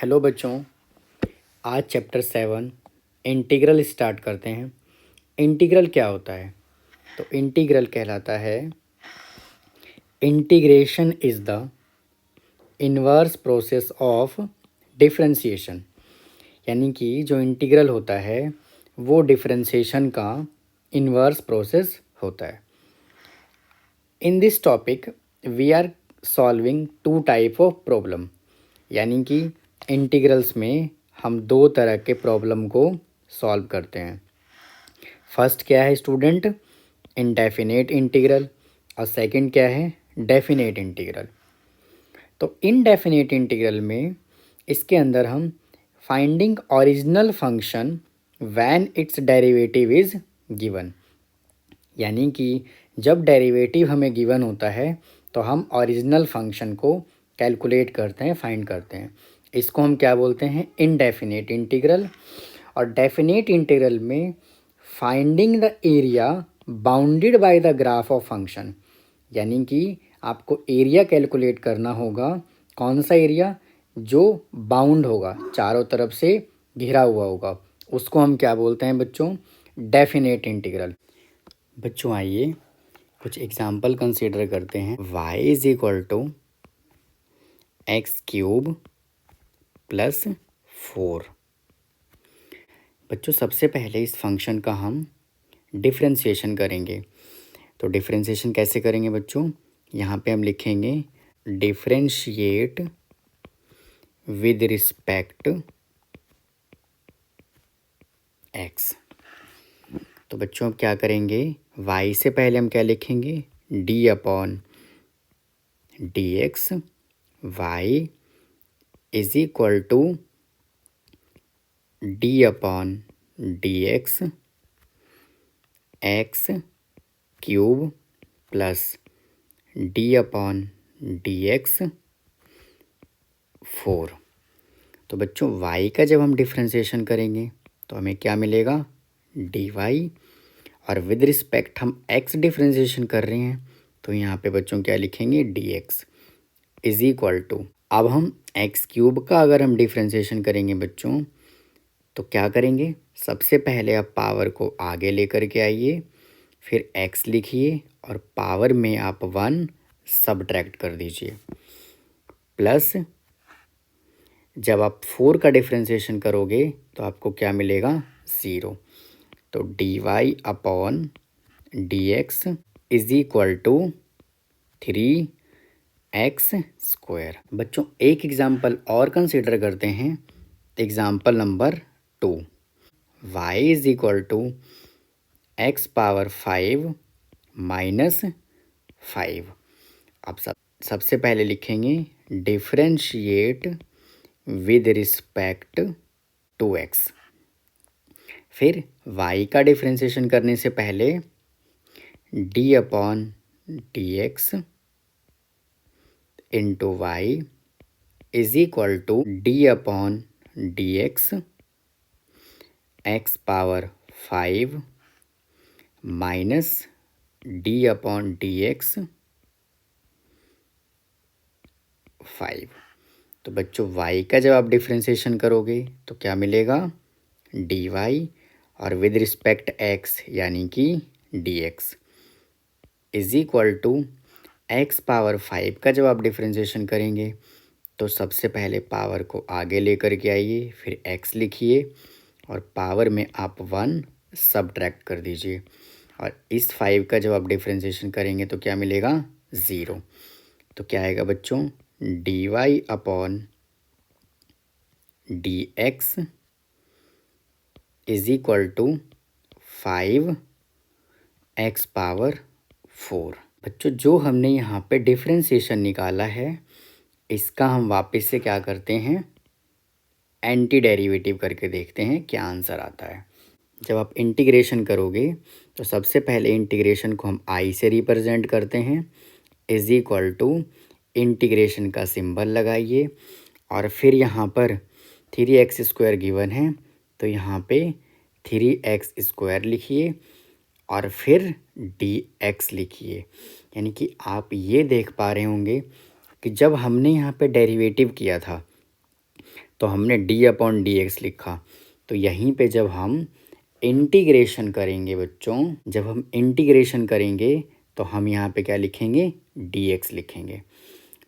Hello बच्चों, आज chapter 7 integral start करते हैं। इंटीग्रल क्या होता है? तो इंटीग्रल कहलाता है integration is the inverse process of differentiation. यानी कि जो इंटीग्रल होता है वो डिफरेंशिएशन का इन्वर्स प्रोसेस होता है। In this topic we are solving two type of problem. यानी कि इंटीग्रल्स में हम दो तरह के प्रॉब्लम को सॉल्व करते हैं। फर्स्ट क्या है स्टूडेंट? Indefinite integral. और सेकंड क्या है? Definite integral. तो इनडेफिनेट इंटीग्रल में इसके अंदर हम finding original function when it's derivative is given. यानी कि जब डेरिवेटिव हमें गिवन होता है तो हम ओरिजिनल फंक्शन को कैलकुलेट करते हैं, फाइंड करते हैं। इसको हम क्या बोलते हैं? Indefinite integral. और डेफिनेट इंटीग्रल में finding the area bounded by the graph of function. यानी कि आपको एरिया कैलकुलेट करना होगा। कौन सा एरिया? जो बाउंड होगा, चारों तरफ से घिरा हुआ होगा, उसको हम क्या बोलते हैं बच्चों? Definite integral. बच्चों आइए कुछ एग्जाम्पल कंसीडर करते हैं। y is equal to x cube plus 4। बच्चों सबसे पहले इस फंक्शन का हम डिफरेंशिएशन करेंगे। तो डिफरेंशिएशन कैसे करेंगे बच्चों? यहाँ पे हम लिखेंगे डिफरेंशिएट विद रिस्पेक्ट x। तो बच्चों अब क्या करेंगे? y से पहले हम क्या लिखेंगे? d upon D x. Y is equal to d upon D x x cube plus d upon D x 4। तो बच्चों y का जब हम डिफ्रेंशिएशन करेंगे तो हमें क्या मिलेगा? D y. और विद रिस्पेक्ट हम x डिफ्रेंशिएशन कर रहे हैं तो यहाँ पे बच्चों क्या लिखेंगे? D x is equal to. अब हम एक्स क्यूब का अगर हम डिफ्रेंशिएशन करेंगे बच्चों तो क्या करेंगे? सबसे पहले आप पावर को आगे लेकर के आइए, फिर x लिखिए और पावर में आप 1 सब्ट्रैक्ट कर दीजिए। प्लस जब आप 4 का डिफ्रेंशिएशन करोगे तो आपको क्या मिलेगा? 0। तो d y upon D x is equal to 3x square. बच्चों एक एग्जाम्पल और कंसिडर करते हैं। Example number 2। y is equal to x power 5 minus 5। अब सबसे पहले लिखेंगे differentiate with respect to x। फिर y का डिफरेंशिएशन करने से पहले d upon D x into y is equal to d upon D x x power 5 minus d upon D x 5। तो बच्चों y का जब आप डिफ्रेंशिएशन करोगे तो क्या मिलेगा? डी वाई और विद रिस्पेक्ट x यानी कि d x is equal to x power 5 का जब आप डिफ्रेंशिएशन करेंगे तो सबसे पहले पावर को आगे लेकर के आइए, फिर x लिखिए और पावर में आप 1 सब्ट्रैक्ट कर दीजिए। और इस 5 का जब आप डिफ्रेंशिएशन करेंगे तो क्या मिलेगा? 0। तो क्या आएगा बच्चों? D y upon D x is equal to 5x power 4। बच्चों जो हमने यहाँ पे डिफरेंशिएशन निकाला है इसका हम वापस से क्या करते हैं? एंटी डेरिवेटिव करके देखते हैं क्या आंसर आता है। जब आप इंटीग्रेशन करोगे तो सबसे पहले इंटीग्रेशन को हम i से रिप्रेजेंट करते हैं इज इक्वल टू इंटीग्रेशन का सिंबल लगाइए और फिर यहाँ पर 3x स्क्वायर गिवन है तो यहाँ पे 3x स्क्वायर लिखिए और फिर dx लिखिए। यानी कि आप ये देख पा रहे होंगे कि जब हमने यहाँ पे डेरिवेटिव किया था तो हमने d/dx लिखा। तो यहीं पे जब हम इंटीग्रेशन करेंगे बच्चों, जब हम इंटीग्रेशन करेंगे तो हम यहाँ पे क्या लिखेंगे, dx लिखेंगे।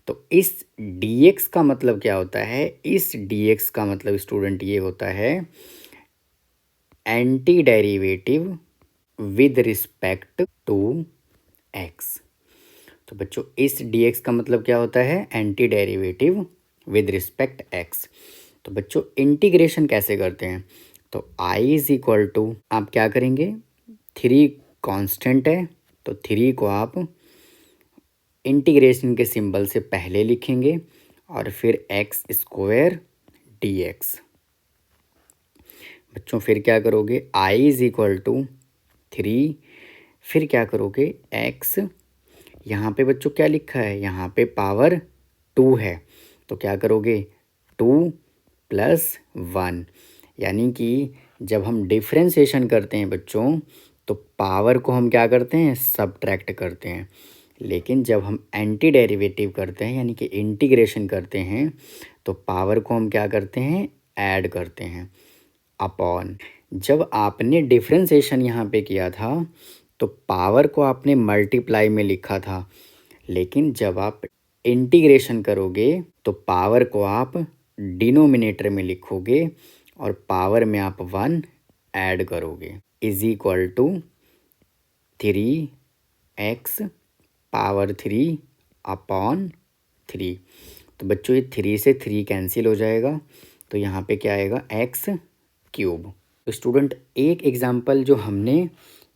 तो इस dx का मतलब क्या होता है, इस dx का मतलब स्टूडेंट ये होता है anti derivative with respect to x। तो बच्चों इस dx का मतलब क्या होता है, anti derivative with respect x। तो बच्चों इंटीग्रेशन कैसे करते हैं, तो i इज इक्वल टू, आप क्या करेंगे, 3 कांस्टेंट है तो 3 को आप इंटीग्रेशन के सिंबल से पहले लिखेंगे और फिर एक्स स्क्वायर dx। बच्चों फिर क्या करोगे, i इज इक्वल टू 3, फिर क्या करोगे x, यहाँ पे बच्चों क्या लिखा है, यहाँ पे पावर 2 है तो क्या करोगे 2 + 1, यानी कि जब हम डिफ्रेंशिएशन करते हैं बच्चों तो पावर को हम क्या करते हैं, सब्ट्रैक्ट करते हैं। लेकिन जब हम एंटी डेरिवेटिव करते हैं यानी कि इंटीग्रेशन करते हैं तो पावर को हम क्या करते हैं, ऐड करते हैं अपॉन। जब आपने डिफ्रेंशिएशन यहाँ पे किया था तो पावर को आपने मल्टीप्लाई में लिखा था, लेकिन जब आप इंटीग्रेशन करोगे तो पावर को आप डिनोमिनेटर में लिखोगे और पावर में आप 1 ऐड करोगे, is equal to 3x power 3 upon 3। तो बच्चों ये 3 से 3 कैंसिल हो जाएगा तो यहाँ पे क्या आएगा, x³। तो स्टूडेंट एक एग्जाम्पल जो हमने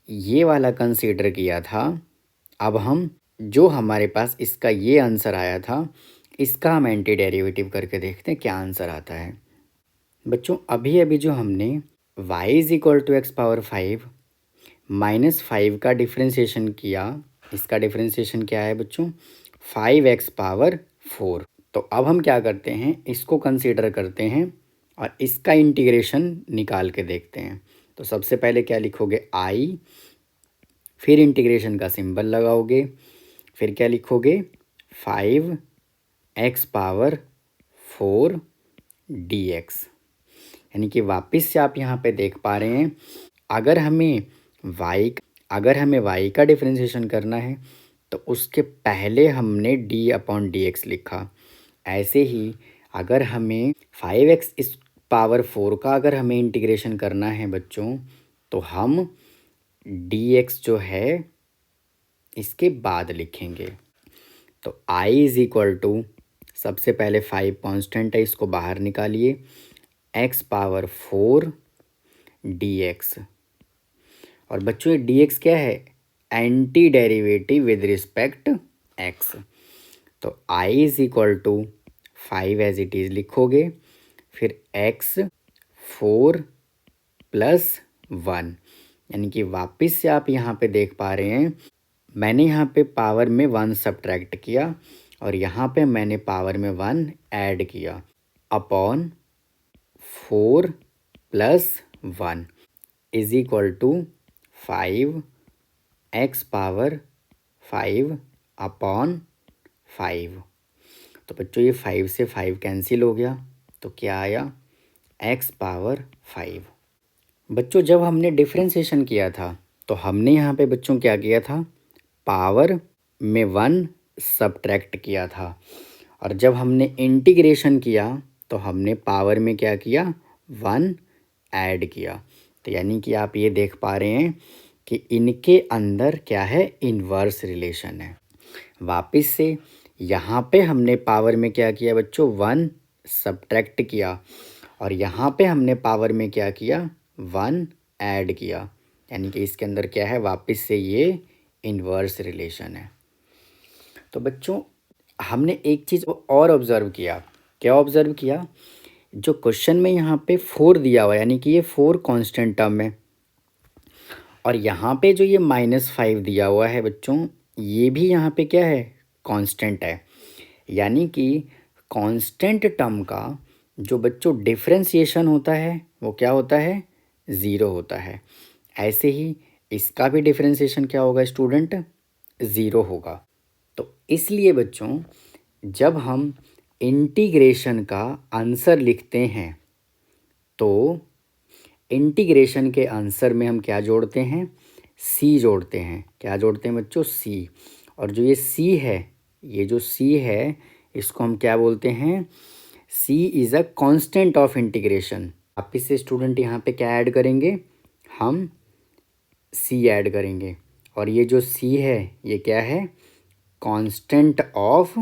ये वाला कंसीडर किया था, अब हम जो हमारे पास इसका ये आंसर आया था इसका हम एंटी डेरिवेटिव करके देखते हैं क्या आंसर आता है। बच्चों अभी अभी जो हमने y is equal to x power 5 -5 का डिफ्रेंशिएशन किया, इसका डिफ्रेंशिएशन क्या है बच्चों, 5x पावर 4। तो अब हम क्या करते हैं, इसको कंसीडर करते हैं और इसका इंटीग्रेशन निकाल के देखते हैं। तो सबसे पहले क्या लिखोगे i, फिर इंटीग्रेशन का सिंबल लगाओगे, फिर क्या लिखोगे 5x पावर 4 dx। यानी कि वापस से आप यहाँ पे देख पा रहे हैं, अगर हमें y का डिफ्रेंशिएशन करना है तो उसके पहले हमने d/dx लिखा। ऐसे ही अगर हमें 5x इस पावर 4 का अगर हमें इंटीग्रेशन करना है बच्चों तो हम dx जो है इसके बाद लिखेंगे। तो i इज इक्वल टू, सबसे पहले 5 कांस्टेंट है इसको बाहर निकालिए, x पावर 4 dx। और बच्चों ये dx क्या है, anti derivative with respect x। तो i is equal to 5 as it is लिखोगे, फिर x4 + 1, यानी कि वापस से आप यहाँ पे देख पा रहे हैं मैंने यहाँ पे पावर में 1 सब्ट्रैक्ट किया और यहाँ पे मैंने पावर में 1 ऐड किया upon 4 + 1 is equal to 5x power 5 upon 5। तो बच्चों ये 5 से 5 कैंसिल हो गया तो क्या आया, x पावर 5। बच्चों जब हमने डिफ्रेंशिएशन किया था तो हमने यहाँ पे बच्चों क्या किया था, पावर में 1 सब्ट्रैक्ट किया था और जब हमने इंटीग्रेशन किया तो हमने पावर में क्या किया, 1 ऐड किया। तो यानी कि आप ये देख पा रहे हैं कि इनके अंदर क्या है, इन्वर्स रिलेशन है। वापस से यहाँ पे हमने पावर में क्या किया बच्चों, 1 सब्ट्रैक्ट किया और यहाँ पे हमने पावर में क्या किया, 1 ऐड किया, यानी कि इसके अंदर क्या है, वापस से ये इन्वर्स रिलेशन है। तो बच्चों हमने एक चीज़ और ऑब्ज़र्व किया, क्या ऑब्ज़र्व किया, जो क्वेश्चन में यहाँ पे 4 दिया हुआ है यानी कि ये 4 कांस्टेंट टर्म है और यहाँ पे जो ये -5 दिया हुआ है बच्चों ये भी यहाँ पे क्या है, कांस्टेंट है। यानी कि कांस्टेंट टर्म का जो बच्चों डिफ्रेंशिएशन होता है वो क्या होता है, 0 होता है। ऐसे ही इसका भी डिफ्रेंशिएशन क्या होगा स्टूडेंट, 0 होगा। तो इसलिए बच्चों जब हम इंटीग्रेशन का आंसर लिखते हैं तो इंटीग्रेशन के आंसर में हम क्या जोड़ते हैं, सी जोड़ते हैं। क्या जोड़ते हैं बच्चों, सी। और जो ये सी है, ये जो सी है इसको हम क्या बोलते हैं, C is a constant of integration. वापिस से स्टूडेंट यहाँ पे क्या ऐड करेंगे, हम सी ऐड करेंगे। और ये जो सी है ये क्या है, कांस्टेंट ऑफ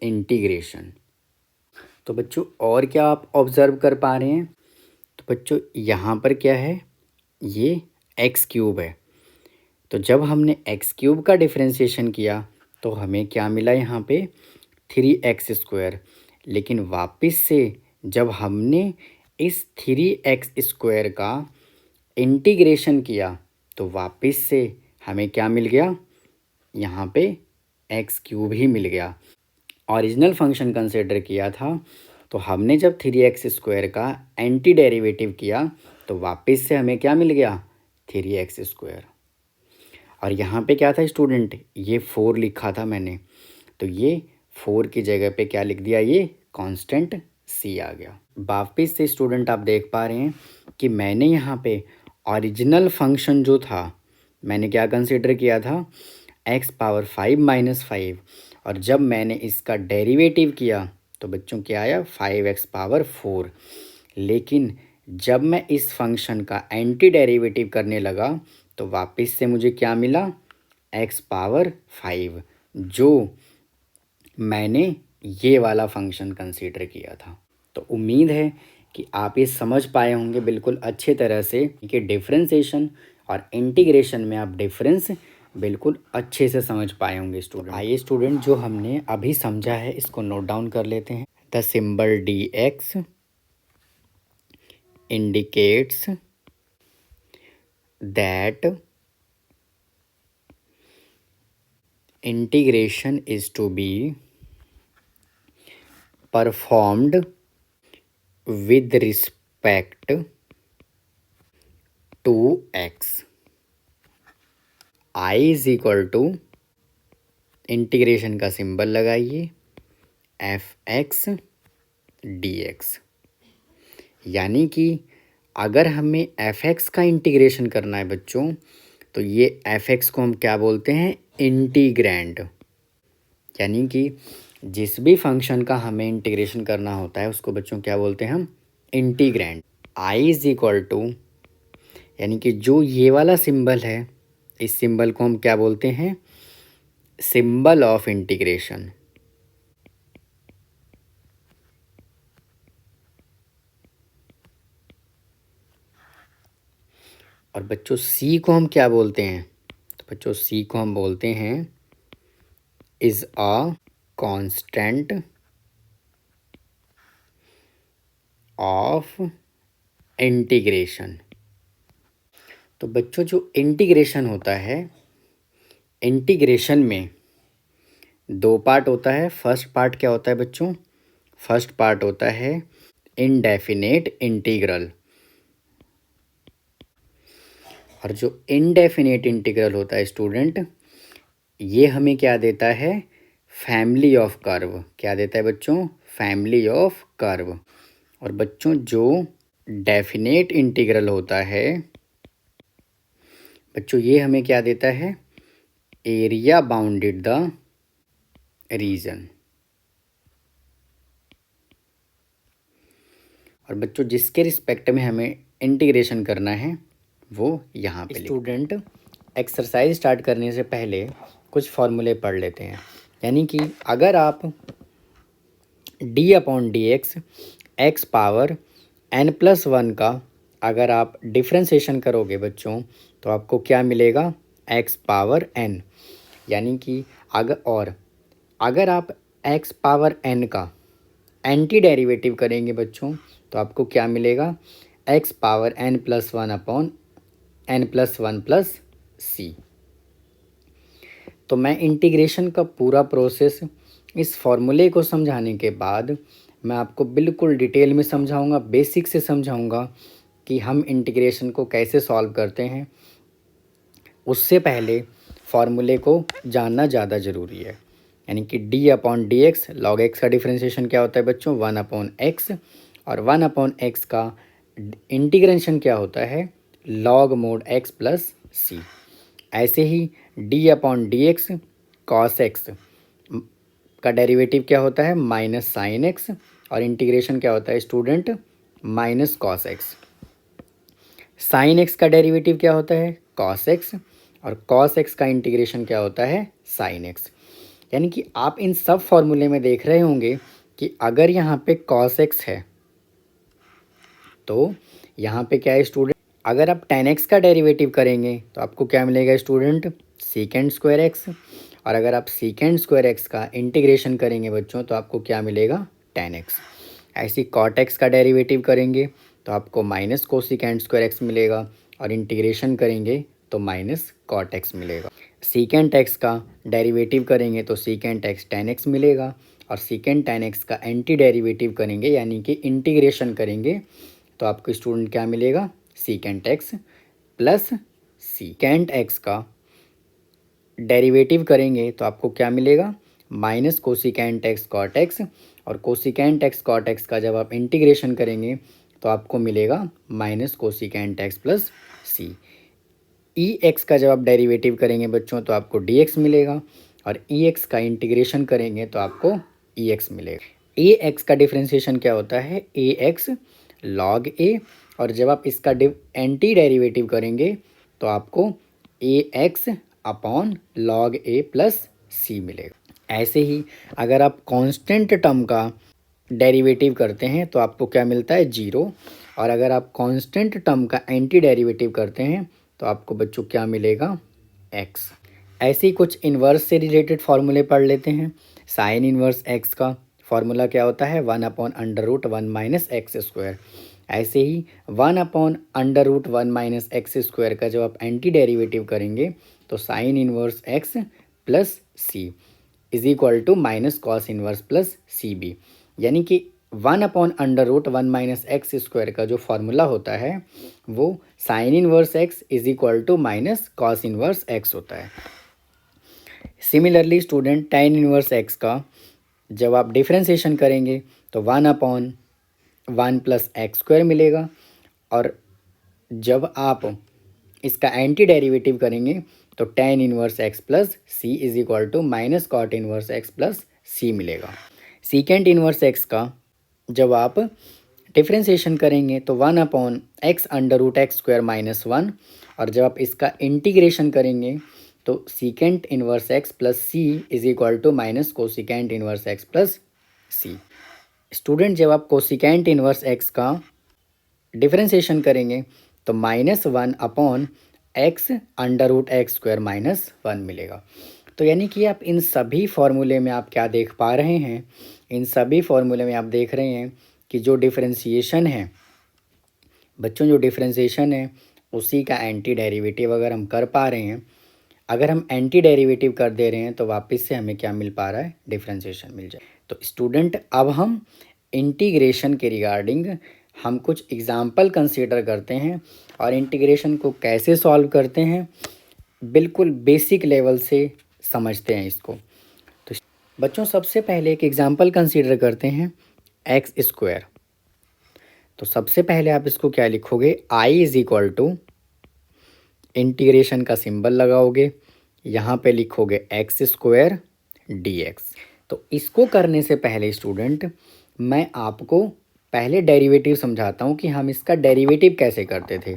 इंटीग्रेशन। तो बच्चों और क्या आप ऑब्ज़र्व कर पा रहे हैं, तो बच्चों यहाँ पर क्या है, ये एक्स क्यूब है। तो जब हमने एक्स क्यूब का डिफरेंशिएशन किया तो हमें क्या मिला यहाँ पे, 3x²। लेकिन वापस से जब हमने इस 3x² का इंटीग्रेशन किया तो वापस से हमें क्या मिल गया, यहाँ पे x³ ही मिल गया। ओरिजिनल फंक्शन कंसिडर किया था तो हमने जब 3x² का एंटी डेरिवेटिव किया तो वापस से हमें क्या मिल गया, 3x²। और यहाँ पे क्या था स्टूडेंट, ये 4 लिखा था मैंने, तो ये 4 की जगह पे क्या लिख दिया, ये कांस्टेंट सी आ गया। वापिस से स्टूडेंट आप देख पा रहे हैं कि मैंने यहाँ पे ओरिजिनल फंक्शन जो था मैंने क्या कंसिडर किया था, x⁵ - 5। और जब मैंने इसका डेरिवेटिव किया तो बच्चों क्या आया, 5x⁴। लेकिन जब मैं इस फंक्शन का एंटी डेरिवेटिव करने लगा तो वापस से मुझे क्या मिला, x⁵, जो मैंने ये वाला फंक्शन कंसीडर किया था। तो उम्मीद है कि आप ये समझ पाए होंगे बिल्कुल अच्छे तरह से कि डिफरेंशिएशन और इंटीग्रेशन में आप डिफरेंस बिल्कुल अच्छे से समझ पाए होंगे स्टूडेंट। आइए स्टूडेंट, जो हमने अभी समझा है इसको नोट डाउन कर लेते हैं। The symbol dx indicates that integration is to be performed with respect to x। I is equal to, integration का सिंबल लगाइए, fx dx। यानी कि अगर हमें fx का इंटीग्रेशन करना है बच्चों तो ये fx को हम क्या बोलते हैं, इंटीग्रैंड। यानी कि जिस भी फंक्शन का हमें इंटीग्रेशन करना होता है उसको बच्चों क्या बोलते हैं हम, integrand. I is equal to, यानी कि जो ये वाला सिंबल है इस सिंबल को हम क्या बोलते हैं, सिंबल ऑफ इंटीग्रेशन। और बच्चों सी को हम क्या बोलते हैं, तो बच्चों सी को हम बोलते हैं is a constant of integration. तो बच्चों जो इंटीग्रेशन होता है, इंटीग्रेशन में 2 पार्ट होता है। फर्स्ट पार्ट क्या होता है बच्चों, फर्स्ट पार्ट होता है इनडेफिनेट इंटीग्रल। और जो इनडेफिनेट इंटीग्रल होता है स्टूडेंट, ये हमें क्या देता है, फैमिली ऑफ कर्व। क्या देता है बच्चों, फैमिली ऑफ कर्व। और बच्चों जो डेफिनेट इंटीग्रल होता है बच्चों, ये हमें क्या देता है, एरिया बाउंडेड द रीजन। और बच्चों जिसके रिस्पेक्ट में हमें इंटीग्रेशन करना है वो यहाँ पे स्टूडेंट एक्सरसाइज स्टार्ट करने से पहले कुछ फॉर्मूले पढ़ लेते हैं। यानी कि अगर आप d/dx x⁴n+1 का अगर आप डिफ्रेंशिएशन करोगे बच्चों तो आपको क्या मिलेगा, x⁴n। यानी कि अगर आप x⁴n का एंटी डेरिवेटिव करेंगे बच्चों तो आपको क्या मिलेगा, x⁴n+1/n+1+c। तो मैं इंटीग्रेशन का पूरा प्रोसेस इस फॉर्मूले को समझाने के बाद मैं आपको बिल्कुल डिटेल में समझाऊंगा, बेसिक से समझाऊंगा कि हम इंटीग्रेशन को कैसे सॉल्व करते हैं। उससे पहले फॉर्मूले को जानना ज़्यादा ज़रूरी है। यानी कि D upon D x, log x का डिफ्रेंशिएशन क्या होता है बच्चों, 1/x, और 1/x का इंटीग्रेशन क्या होता है, log mod x plus C. ऐसे ही D upon D X cos X का डेरिवेटिव क्या होता है, माइनस साइन एक्स, और इंटीग्रेशन क्या होता है student, minus cos X. Sine X का डेरिवेटिव क्या होता है, कॉस एक्स, और कॉस एक्स का इंटीग्रेशन क्या होता है, साइन एक्स। यानी कि आप इन सब फॉर्मूले में देख रहे होंगे कि अगर यहाँ पे कॉस एक्स है तो यहाँ पे क्या है स्टूडेंट, अगर आप टेन एक्स का डेरिवेटिव करेंगे तो आपको क्या मिलेगा स्टूडेंट, सीकेंड स्क्वायर एक्स, और अगर आप सीकेंड स्क्वायर एक्स का इंटीग्रेशन करेंगे बच्चों तो आपको क्या मिलेगा, टेन एक्स। ऐसी कॉट एक्स का डेरिवेटिव करेंगे तो आपको माइनस कोसिकेंड स्क्वायर एक्स मिलेगा, और इंटीग्रेशन करेंगे तो माइनस कॉट एक्स मिलेगा। सीकेंड एक्स का डेरिवेटिव करेंगे तो सीकेंड एक्स टेन एक्स मिलेगा, और सीकेंड टेन एक्स का एंटी डेरिवेटिव करेंगे यानी कि इंटीग्रेशन करेंगे तो आपको स्टूडेंट क्या मिलेगा, secant x plus secant x का डेरिवेटिव करेंगे तो आपको क्या मिलेगा, minus cosecant x cot x, और कोसिकेंट एक्स कॉट एक्स का जब आप इंटीग्रेशन करेंगे तो आपको मिलेगा minus cosecant x plus c. E x का जब आप डेरिवेटिव करेंगे बच्चों तो आपको डी एक्स मिलेगा, और ई एक्स का इंटीग्रेशन करेंगे तो आपको ई एक्स मिलेगा। ए एक्स का डिफ्रेंशिएशन क्या होता है, ए एक्स लॉग ए, और जब आप इसका एंटी डेरिवेटिव करेंगे तो आपको ए एक्स अपॉन लॉग ए प्लस सी मिलेगा। ऐसे ही अगर आप कांस्टेंट टर्म का डेरिवेटिव करते हैं तो आपको क्या मिलता है, जीरो, और अगर आप कांस्टेंट टर्म का एंटी डेरिवेटिव करते हैं तो आपको बच्चों क्या मिलेगा, एक्स। ऐसे ही कुछ इन्वर्स से रिलेटेड फार्मूले पढ़ लेते हैं। साइन इन्वर्स एक्स का फार्मूला क्या होता है, 1/√1 माइनस एक्स स्क्वायर। ऐसे ही 1/√1 माइनस एक्स स्क्वायर का जब आप एंटी डेरिवेटिव करेंगे तो sine inverse x plus C is equal to minus cos inverse plus c b. यानी कि 1/√1 माइनस एक्स स्क्वायर का जो फार्मूला होता है वो sine inverse x is equal to minus cos inverse x होता है। Similarly student tan inverse x का जब आप डिफ्रेंशिएशन करेंगे तो 1/1 प्लस एक्स स्क्वायर मिलेगा, और जब आप इसका एंटी डेरिवेटिव करेंगे तो tan inverse x plus C is equal to minus cot inverse x plus C मिलेगा। सीकेंट इन्वर्स एक्स का जब आप डिफ्रेंशिएशन करेंगे तो 1/x√x² माइनस 1, और जब आप इसका इंटीग्रेशन करेंगे तो secant inverse x plus C is equal to minus cosecant inverse x plus c. Student जब आप कोसिकेंट इन्वर्स एक्स का डिफ्रेंशिएशन करेंगे तो -1/x√x² माइनस 1 मिलेगा। तो यानी कि आप इन सभी फॉर्मूले में आप क्या देख पा रहे हैं, इन सभी फॉर्मूले में आप देख रहे हैं कि जो डिफ्रेंशिएशन है बच्चों, जो डिफ्रेंशिएशन है उसी का एंटी डेरिवेटिव अगर हम कर पा रहे हैं, अगर हम एंटी डेरिवेटिव कर दे रहे हैं तो वापस से हमें क्या मिल पा रहा है, डिफ्रेंशिएशन मिल जाए। तो स्टूडेंट अब हम इंटीग्रेशन के रिगार्डिंग हम कुछ एग्जाम्पल कंसीडर करते हैं और इंटीग्रेशन को कैसे सॉल्व करते हैं बिल्कुल बेसिक लेवल से समझते हैं इसको। तो बच्चों सबसे पहले एक एग्जाम्पल कंसीडर करते हैं एक्स स्क्वायर। तो सबसे पहले आप इसको क्या लिखोगे, I is equal to integration का सिंबल लगाओगे, यहाँ पे लिखोगे एक्स स्क्वायर डी एक्स। तो इसको करने से पहले स्टूडेंट मैं आपको पहले डेरिवेटिव समझाता हूँ कि हम इसका डेरिवेटिव कैसे करते थे।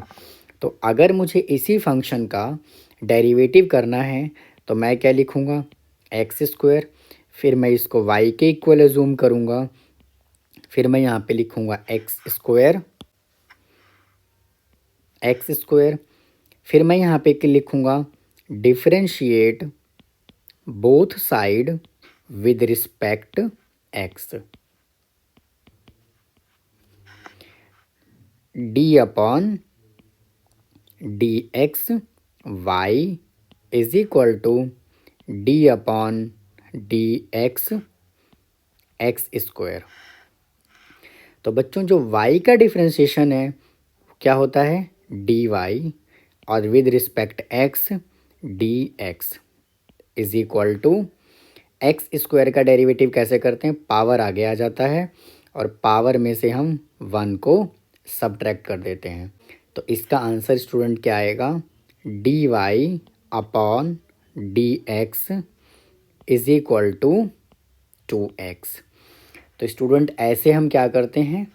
तो अगर मुझे इसी फंक्शन का डेरिवेटिव करना है तो मैं क्या लिखूँगा, एक्स स्क्वायर, फिर मैं इसको वाई के इक्वल एज्यूम करूँगा, फिर मैं यहाँ पे लिखूँगा एक्स स्क्वायर, फिर मैं यहाँ पे लिखूँगा differentiate both side with respect x, d upon D x y is equal to d upon D x x square. तो बच्चों जो y का डिफ्रेंशिएशन है क्या होता है, डी वाई, और with respect x d x is equal to x square का डेरिवेटिव कैसे करते हैं, पावर आगे आ जाता है और पावर में से हम 1 को सब्ट्रैक्ट कर देते हैं। तो इसका आंसर स्टूडेंट क्या आएगा, d y upon D x is equal to 2x। तो स्टूडेंट ऐसे हम क्या करते हैं,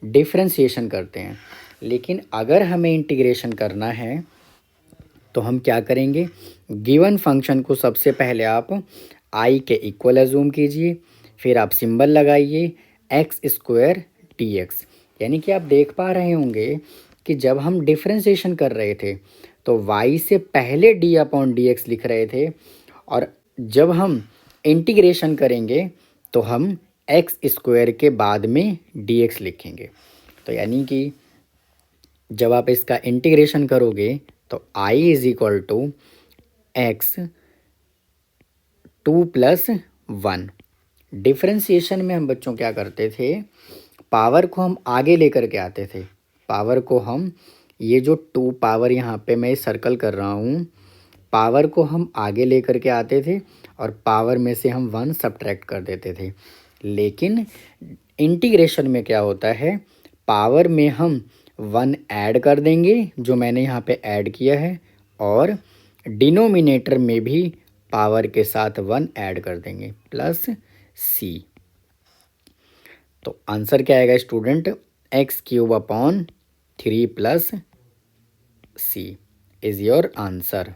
डिफ्रेंशिएशन करते हैं। लेकिन अगर हमें इंटीग्रेशन करना है तो हम क्या करेंगे, गिवन फंक्शन को सबसे पहले आप आई के इक्वल अज्यूम कीजिए, फिर आप सिंबल लगाइए एक्स स्क्वायर डी एक्स। यानी कि आप देख पा रहे होंगे कि जब हम डिफ्रेंशिएशन कर रहे थे तो y से पहले d अपॉन डी एक्स लिख रहे थे, और जब हम इंटीग्रेशन करेंगे तो हम एक्स स्क्वायर के बाद में डी एक्स लिखेंगे। तो यानी कि जब आप इसका इंटीग्रेशन करोगे तो i is equal to x 2+1। Differentiation में हम बच्चों क्या करते थे, पावर को हम आगे लेकर के आते थे। पावर को हम, ये जो 2 पावर यहाँ पे मैं सर्कल कर रहा हूँ, पावर को हम आगे लेकर के आते थे और पावर में से हम 1 सब्ट्रैक्ट कर देते थे। लेकिन इंटीग्रेशन में क्या होता है, पावर में हम 1 ऐड कर देंगे, जो मैंने यहाँ पे ऐड किया है, और डिनोमिनेटर में भी पावर के साथ 1 ऐड कर देंगे प्लस c। तो आंसर क्या आएगा student, x³ upon 3 + c is your answer.